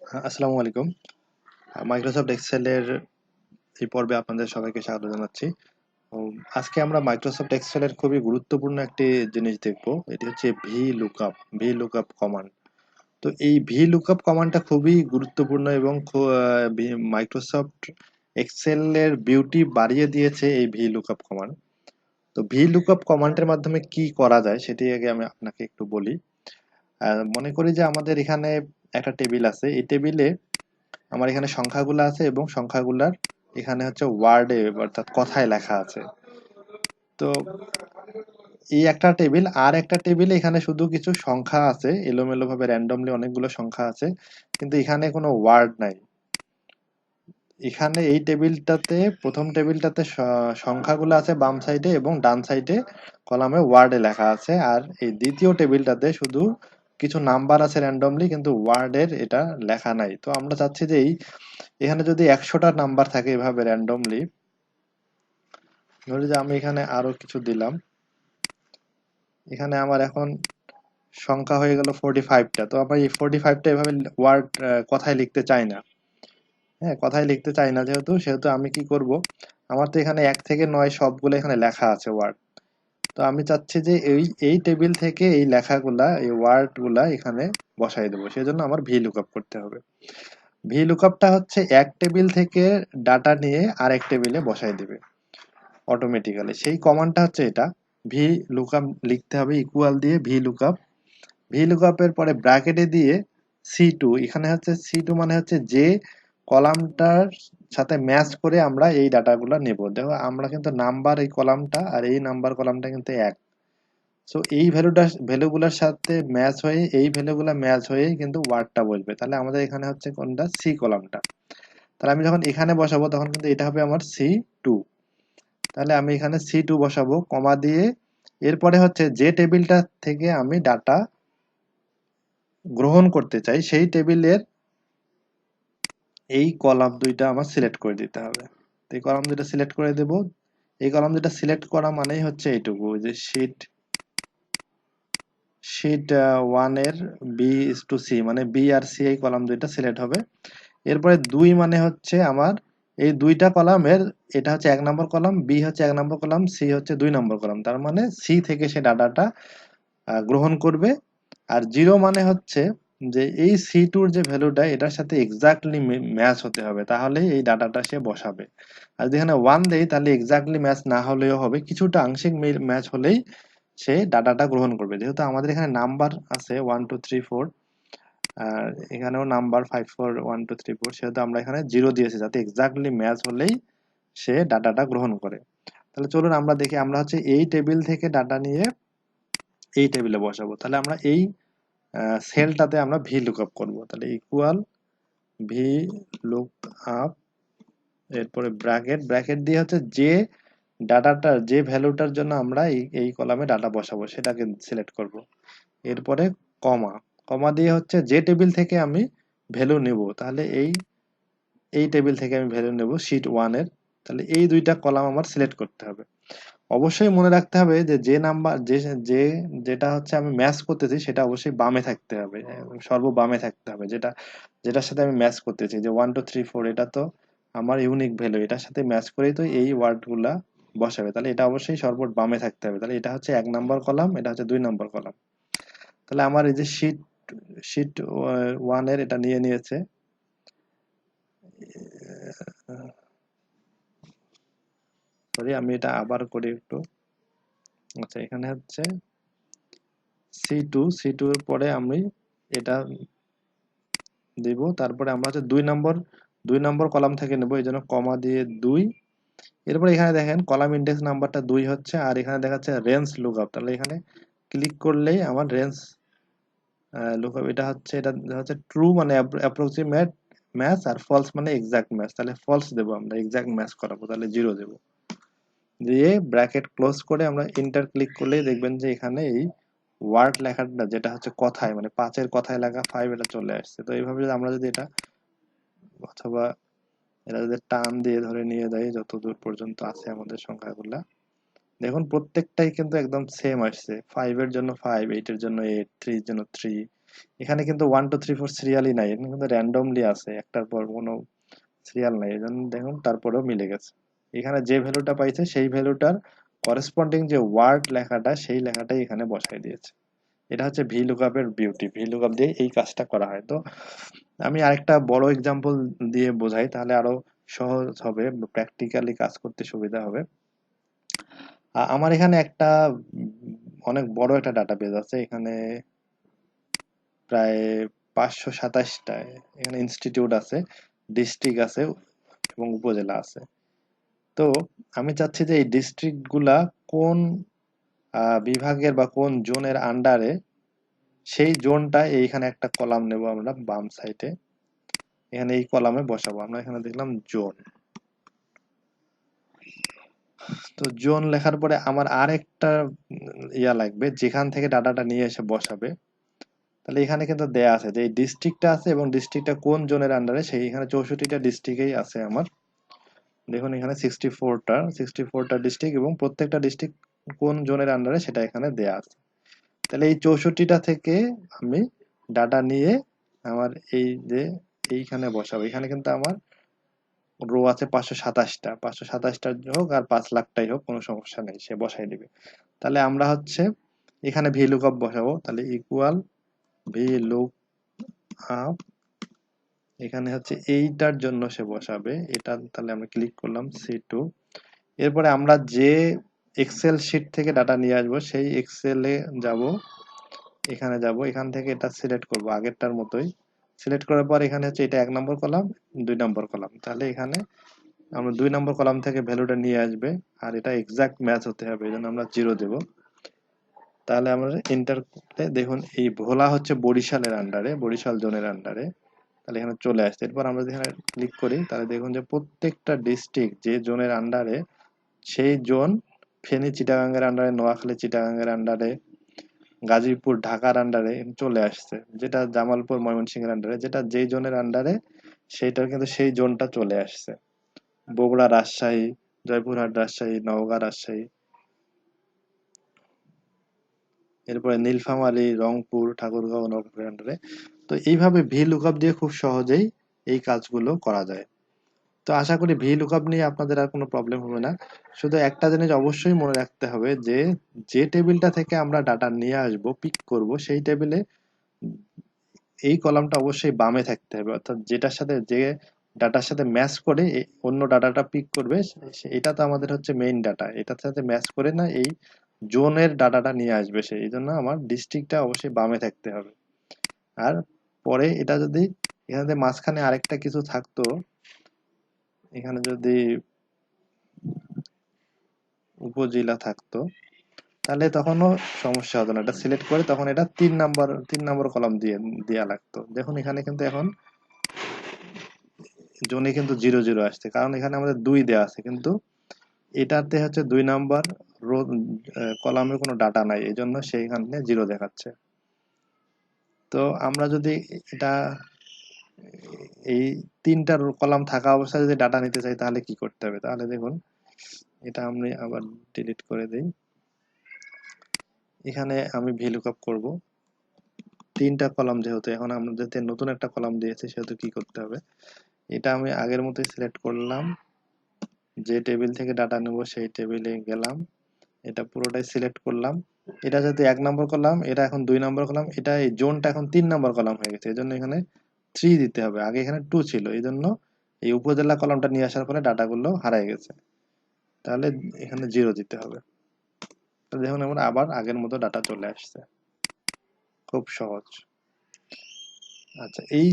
আসসালামু আলাইকুম। মাইক্রোসফট এক্সেলের এই পর্বে আপনাদের সবাইকে স্বাগত জানাচ্ছি। তো আজকে আমরা মাইক্রোসফট এক্সেলের খুবই গুরুত্বপূর্ণ একটি জিনিস দেখব। এটি হচ্ছে ভি লুকআপ কমান্ড। তো এই ভি লুকআপ কমান্ডটা খুবই গুরুত্বপূর্ণ এবং মাইক্রোসফট এক্সেলের বিউটি বাড়িয়ে দিয়েছে এই ভি লুকআপ কমান্ড। তো ভি লুকআপ কমান্ডের মাধ্যমে কি করা যায় সেটি আগে আমি আপনাকে একটু বলি। মনে করি যে আমাদের এখানে একটা টেবিল আছে। এই টেবিলে আমার এখানে সংখ্যাগুলো আছে এবং সংখ্যাগুলার এখানে হচ্ছে ওয়ার্ডে অর্থাৎ কথায় লেখা আছে। তো এই একটা টেবিল আর একটা টেবিলে এখানে শুধু কিছু সংখ্যা আছে, এলোমেলো ভাবে র্যান্ডমলি অনেকগুলো সংখ্যা আছে, কিন্তু এখানে কোনো ওয়ার্ড নাই। এখানে এই টেবিলটাতে প্রথম টেবিলটাতে সংখ্যাগুলো আছে বাম সাইডে এবং ডান সাইডে কলামে ওয়ার্ডে লেখা আছে, আর এই দ্বিতীয় টেবিলটাতে শুধু কিছু নাম্বার আছে র্যান্ডমলি, কিন্তু ওয়ার্ডের এটা লেখা নাই। তো আমরা চাচ্ছি যে এখানে যদি 100টা নাম্বার থাকে এভাবে র্যান্ডমলি, ধরি যে আমি এখানে আরো কিছু দিলাম, এখানে আমার এখন সংখ্যা হয়ে গেল 45টা। তো আমরা এই 45টা এভাবে ওয়ার্ড কথায় লিখতে চাই না। হ্যাঁ, কথায় লিখতে চাই না, যেহেতু সেহেতু আমি কি করব, আমার তো এখানে 1 থেকে 9 সবগুলো এখানে লেখা আছে ওয়ার্ড। তো আমি চাচ্ছি যে এই এই টেবিল থেকে এই লেখাগুলা, এই ওয়ার্ড গুলা এখানে বসাই দেবো। সেজন্য আমার ভি লুকআপ করতে হবে। ভি লুকআপটা হচ্ছে এক টেবিল থেকে ডাটা নিয়ে আরেক টেবিলে বসাই দিবে অটোমেটিক্যালি। সেই কমান্ডটা হচ্ছে এটা। ভি লুকআপ লিখতে হবে ইকুয়াল দিয়ে ভি লুকআপের পরে ব্র্যাকেটে দিয়ে সি2। এখানে হচ্ছে সি2 মানে হচ্ছে যে কলামটার সাথে ম্যাচ করে আমরা এই ডাটাগুলো নেব। দেখো আমরা কিন্তু নাম্বার এই কলামটা আর এই নাম্বার কলামটা কিন্তু এক। সো এই ভ্যালুগুলোর সাথে ম্যাচ হয়ে এই ভ্যালুগুলো ম্যাচ হয়েই কিন্তু ওয়ার্ডটা বলবে। তাহলে আমাদের এখানে হচ্ছে কোনটা, সি কলামটা। তাহলে আমি যখন এখানে বসাবো তখন কিন্তু এটা হবে আমার সি2। তাহলে আমি এখানে সি2 বসাবো কমা দিয়ে। এরপরে হচ্ছে যে টেবিলটা থেকে আমি ডাটা গ্রহণ করতে চাই সেই টেবিলের এই কলাম দুইটা আমার সিলেক্ট করে দিতে হবে। তো এই কলাম দুইটা সিলেক্ট করে দেব। এই কলাম দুইটা সিলেক্ট করা মানেই হচ্ছে এইটুকু, যে শীট শীট 1 এর বি ইস টু সি, মানে বি আর সি এই কলাম দুইটা সিলেক্ট হবে। এরপরে 2 মানে হচ্ছে আমার এই দুইটা কলামের, এটা হচ্ছে 1 নম্বর কলাম, বি হচ্ছে 1 নম্বর কলাম, সি হচ্ছে 2 নম্বর কলাম। তার মানে সি থেকে সে ডাটাটা গ্রহণ করবে। আর 0 মানে হচ্ছে যে এই সি2 যে ভ্যালুটা এটার সাথে এক্স্যাক্টলি ম্যাচ হতে হবে, তাহলেই এই ডাটাটা সে বসাবে। আর যদি এখানে 1 দেই তাহলে এক্স্যাক্টলি ম্যাচ না হলেও হবে, কিছুটা আংশিক ম্যাচ হলেই সে ডাটাটা গ্রহণ করবে। যেহেতু আমাদের এখানে নাম্বার আছে 1 2 3 4, আর এখানেও নাম্বার 5 4 1 2 3 4, সেহেতু আমরা এখানে 0 দিয়েছি যাতে এক্স্যাক্টলি ম্যাচ হলেই সে ডাটাটা গ্রহণ করে। তাহলে চলুন আমরা দেখি, আমরা হচ্ছে এই টেবিল থেকে ডাটা নিয়ে এই টেবিলে বসাবো। তাহলে আমরা এই সেলটাতে আমরা ভি লুকআপ করব। তাহলে ইকুয়াল ভি লুকআপ, এরপরে ব্র্যাকেট দিয়ে হচ্ছে যে ডাটাটার যে ভ্যালুটার জন্য আমরা এই কলামে ডাটা বসাবো সেটাকে সিলেক্ট করব। এরপরে কমা কমা দিয়ে হচ্ছে যে টেবিল থেকে আমি ভ্যালু নেব, তাহলে এই এই টেবিল থেকে আমি ভ্যালু নেব শীট 1 এর। তাহলে এই দুইটা কলাম আমার সিলেক্ট করতে হবে। অবশ্যই মনে রাখতে হবে যে যে নাম্বার যে যেটা হচ্ছে আমি ম্যাচ করতেছি সেটা অবশ্যই বামে থাকতে হবে, সর্ববামে থাকতে হবে। যেটার সাথে আমি ম্যাচ করতেছি, যে 1 2 3 4 এটা তো আমার ইউনিক ভ্যালু, এটার সাথে ম্যাচ করেই তো এই ওয়ার্ডগুলা বসাবে। তাহলে এটা অবশ্যই বামে থাকতে হবে। তাহলে এটা হচ্ছে 1 নম্বর কলাম, এটা হচ্ছে 2 নম্বর কলাম। তাহলে আমার এই যে শীট 1 এর এটা নিয়ে নিয়েছে। সরি, আমি এটা আবার করি একটু। আচ্ছা, এখানে হচ্ছে সি2 এর পরে আমি এটা দিব। তারপরে আমরা হচ্ছে 2 নম্বর কলাম থেকে নেব, এই জন্য কমা দিয়ে 2। এরপরে এখানে দেখেন কলাম ইন্ডেক্স নাম্বারটা 2 হচ্ছে, আর এখানে দেখাচ্ছে রেঞ্জ লুকআপ। তাহলে এখানে ক্লিক করলেই আমার রেঞ্জ লুকআপ, এটা হচ্ছে ট্রু মানে অ্যাপ্রক্সিমেট ম্যাচ, আর ফলস মানে এক্সাক্ট ম্যাচ। তাহলে ফলস দেবো, আমরা এক্সাক্ট ম্যাচ করাবো, তাহলে 0 দেবো। দিয়ে ব্র্যাকেট ক্লোজ করে আমরা এন্টার ক্লিক করলেই দেখবেন যে এখানে এই ওয়ার্ড লেখাটা, যেটা হচ্ছে কথায়, মানে 5 এর কথায় লেখা 5, এটা চলে আসছে। তো এইভাবে যদি আমরা যদি এটা, অথবা এটা যদি টান দিয়ে ধরে নিয়ে যাই যত দূর পর্যন্ত আছে আমাদের সংখ্যাগুলা, দেখুন প্রত্যেকটাই কিন্তু একদম সেম আসছে। 5 এর জন্য 5, 8 এর জন্য 8, 3 এর জন্য 3, এখানে কিন্তু 1 2 3 4 সিরিয়ালই নাই, এখানে কিন্তু র্যান্ডমলি আছে, একটার পর কোনো সিরিয়াল নাই, এই জন্য দেখুন তারপরেও মিলে গেছে। এখানে যে ভ্যালুটা পাইছে সেই ভ্যালুটার করেসপন্ডিং যে ওয়ার্ড লেখাটা সেই লেখাটাই এখানে বসাই দিয়েছে। এটা হচ্ছে VLookup এর বিউটি। VLookup দিয়ে এই কাজটা করা হয়। তো আমি আরেকটা বড় এক্সাম্পল দিয়ে বোঝাই, তাহলে আরো সহজ হবে, প্র্যাকটিক্যালি কাজ করতে সুবিধা হবে। আমার এখানে একটা অনেক বড় একটা ডাটাবেজ আছে, এখানে প্রায় 527টা এখানে ইনস্টিটিউট আছে, ডিস্ট্রিক্ট আছে এবং উপজেলা আছে। তো আমি চাচ্ছি যে এই ডিস্ট্রিক্ট গুলা কোন বিভাগের বা কোন জোনের আন্ডারে, সেই জোনটা এইখানে একটা কলাম নেব আমরা বাম সাইডে, এখানে এই কলামে বসাবো। আমরা এখানে দেখলাম জোন। তো জোন লেখার পরে আমার আরেকটা ইয়া লাগবে যেখান থেকে ডাটাটা নিয়ে এসে বসাবে। তাহলে এখানে কিন্তু দেয়া আছে যে এই ডিস্ট্রিক্টটা আছে এবং ডিস্ট্রিক্টটা কোন জোনের আন্ডারে, সেই এখানে 64টা ডিস্ট্রিক্টেই আছে আমার। দেখুন এখানে 64টা ডিস্ট্রিক্ট এবং প্রত্যেকটা ডিস্ট্রিক্ট কোন জোনের আন্ডারে সেটা এখানে দেয়া আছে। তাহলে এই 64টা থেকে আমি ডাটা নিয়ে আমার এই যে এইখানে বসাবো। এখানে কিন্তু আমার রো আছে 527টা, 527টা হোক আর 5 লাখটাই হোক, কোনো সমস্যা নেই, সে বসাই দিবে। তাহলে আমরা হচ্ছে এখানে VLookup বসাবো, তাহলে ইকুয়াল VLookup, এখানে হচ্ছে এইটার জন্য সে বসাবে এটা। তাহলে আমরা ক্লিক করলাম C2। এরপরে আমরা যে এক্সেল শিট থেকে ডাটা নিয়ে আসবো সেই এক্সেলে যাব, এখানে যাব, এখান থেকে এটা সিলেক্ট করব আগেরটার মতোই। সিলেক্ট করার পর এখানে হচ্ছে এটা 1 নম্বর কলাম, 2 নম্বর কলাম, তাহলে এখানে আমরা 2 নম্বর কলাম থেকে ভ্যালুটা নিয়ে আসবে আর এটা এক্সাক্ট ম্যাচ হতে হবে, এই জন্য আমরা 0 দেব। তাহলে আমরা এন্টার করলে দেখুন এই ভোলা হচ্ছে বরিশালের আন্ডারে, বরিশাল জোনের আন্ডারে, তাহলে এখানে চলে আসছে। এরপর আমরা যদি এখানে ক্লিক করি তাহলে দেখুন যে প্রত্যেকটা ডিস্ট্রিক্ট যে জোনের আন্ডারে, সেই জোন ফেনী চিটাগাঙ্গের আন্ডারে, নোয়াখালী চিটাগাঙ্গের আন্ডারে, গাজীপুর ঢাকার আন্ডারে চলে আসছে, যেটা জামালপুর ময়মনসিংহের আন্ডারে, যেটা যেই জোনের আন্ডারে সেইটার কিন্তু সেই জোনটা চলে আসছে। বগুড়া রাজশাহী, জয়পুরহাট রাজশাহী, নওগাঁ রাজশাহী, এরপরে নীলফামারী রংপুর ঠাকুরগাঁও নগরের আন্ডারে। তো এইভাবে VLookup দিয়ে খুব সহজেই এই কাজগুলো করা যায়। তো আশা করি VLookup নিয়ে আপনাদের আর কোনো প্রবলেম হবে না। শুধু একটা জিনিস অবশ্যই মনে রাখতে হবে যে যে টেবিলটা থেকে আমরা ডাটা নিয়ে আসবো, পিক করব, সেই টেবিলে এই কলামটা অবশ্যই বামে থাকতে হবে, অর্থাৎ যেটার সাথে যে ডাটার সাথে ম্যাচ করে অন্য ডাটাটা পিক করবে, এটা তো আমাদের হচ্ছে মেইন ডাটা, এটার সাথে ম্যাচ করে না এই জোনের ডাটাটা নিয়ে আসবে সে, এই জন্য আমার ডিস্ট্রিক্টটা অবশ্যই বামে থাকতে হবে। আর পরে এটা যদি এখানে মাঝখানে আরেকটা কিছু থাকতো, এখানে যদি উপজেলা থাকতো তাহলে তখনও সমস্যা হতো না, এটা সিলেক্ট করে তখন এটা 3 নম্বর কলাম দিয়ে দেয়া লাগতো। দেখুন এখানে কিন্তু এখন জোনে কিন্তু 0 0 আসছে, কারণ এখানে আমাদের 2 দেয়া আছে, কিন্তু এটাতে হচ্ছে 2 নম্বর রো কলামে কোনো ডাটা নাই, এই জন্য সেইখানে 0 দেখাচ্ছে। তো আমরা যদি এটা এই 3টা কলাম থাকা অবস্থায় যদি ডাটা নিতে চাই তাহলে কি করতে হবে, তাহলে দেখুন এটা আমি আবার ডিলিট করে দেই। এখানে আমি VLookup করব 3টা কলাম, যেহেতু এখন আমরা যাতে নতুন একটা কলাম দিয়েছি সেহেতু কি করতে হবে, এটা আমি আগের মতোই সিলেক্ট করলাম, যে টেবিল থেকে ডাটা নেব সেই টেবিলে গেলাম, এটা পুরোটাই সিলেক্ট করলাম। এটা যেহেতু 1 নম্বর কলাম, এটা এখন 2 নম্বর কলাম, এটা এই জোনটা এখন 3 নম্বর কলাম হয়ে গেছে, এই জন্য এখানে 3 দিতে হবে, আগে এখানে 2 ছিল, এই জন্য এই উপজেলা কলামটা নিয়ে আসার পরে ডাটাগুলো হারায় গেছে, তাহলে এখানে 0 দিতে হবে। তো দেখুন আমরা আবার আগের মতো ডাটা চলে আসছে, খুব সহজ। আচ্ছা, এই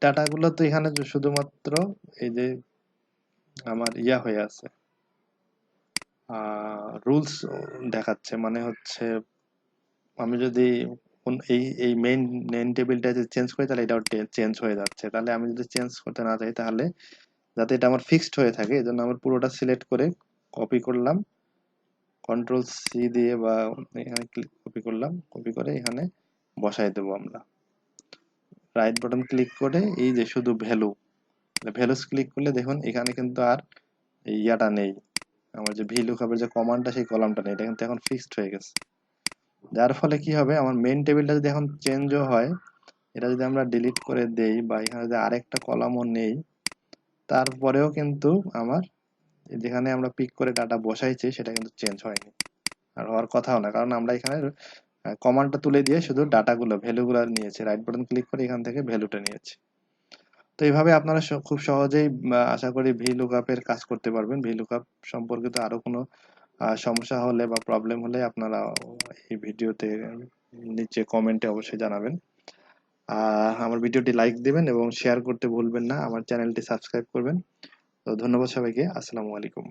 ডাটাগুলো তো এখানে শুধুমাত্র এই যে আমার ইয়া হয়ে আছে, রুলস দেখাচ্ছে, মানে হচ্ছে আমি যদি এই মেইন টেবিলটা যদি চেঞ্জ করি তাহলে এটাও চেঞ্জ হয়ে যাচ্ছে। তাহলে আমি যদি চেঞ্জ করতে না চাই, তাহলে যাতে এটা আমার ফিক্সড হয়ে থাকে এই জন্য আমার পুরোটা সিলেক্ট করে কপি করলাম, কন্ট্রোল-C দিয়ে, বা এখানে কপি করলাম, কপি করে এখানে বসাই দেবো আমরা। রাইট বাটন ক্লিক করে এই যে শুধু ভ্যালুস ক্লিক করলে দেখুন এখানে কিন্তু আর এই ইয়াটা নেই, আমার যে VLookup এর যে কমান্ডটা সেই কলামটা নেই, এটা কিন্তু এখন ফিক্সড হয়ে গেছে। যার ফলে কি হবে, আমার মেইন টেবিলটা যদি এখন চেঞ্জও হয় এটা যদি আমরা ডিলিট করে দেই বা এখানে যদি আরেকটা কলামও নেই, তারপরেও কিন্তু আমার যেখানে আমরা পিক করে ডাটা বসাইছি সেটা কিন্তু চেঞ্জ হয়নি, আর হওয়ার কথাও না, কারণ আমরা এখানে কমান্ডটা তুলে দিয়ে শুধু ডাটাগুলো ভ্যালুগুলো নিয়েছি, রাইট বাটন ক্লিক করে এখান থেকে ভ্যালুটা নিয়েছি। তো এইভাবে আপনারা খুব সহজেই আশা করি VLookup এর কাজ করতে পারবেন। VLookup সম্পর্কিত আরো কোনো সমস্যা হলে বা প্রবলেম হলে আপনারা এই ভিডিওতে নিচে কমেন্টে অবশ্যই জানাবেন। আমার ভিডিওটি লাইক দিবেন এবং শেয়ার করতে ভুলবেন না, আমার চ্যানেলটি সাবস্ক্রাইব করবেন। তো ধন্যবাদ সবাইকে, আসসালামু আলাইকুম।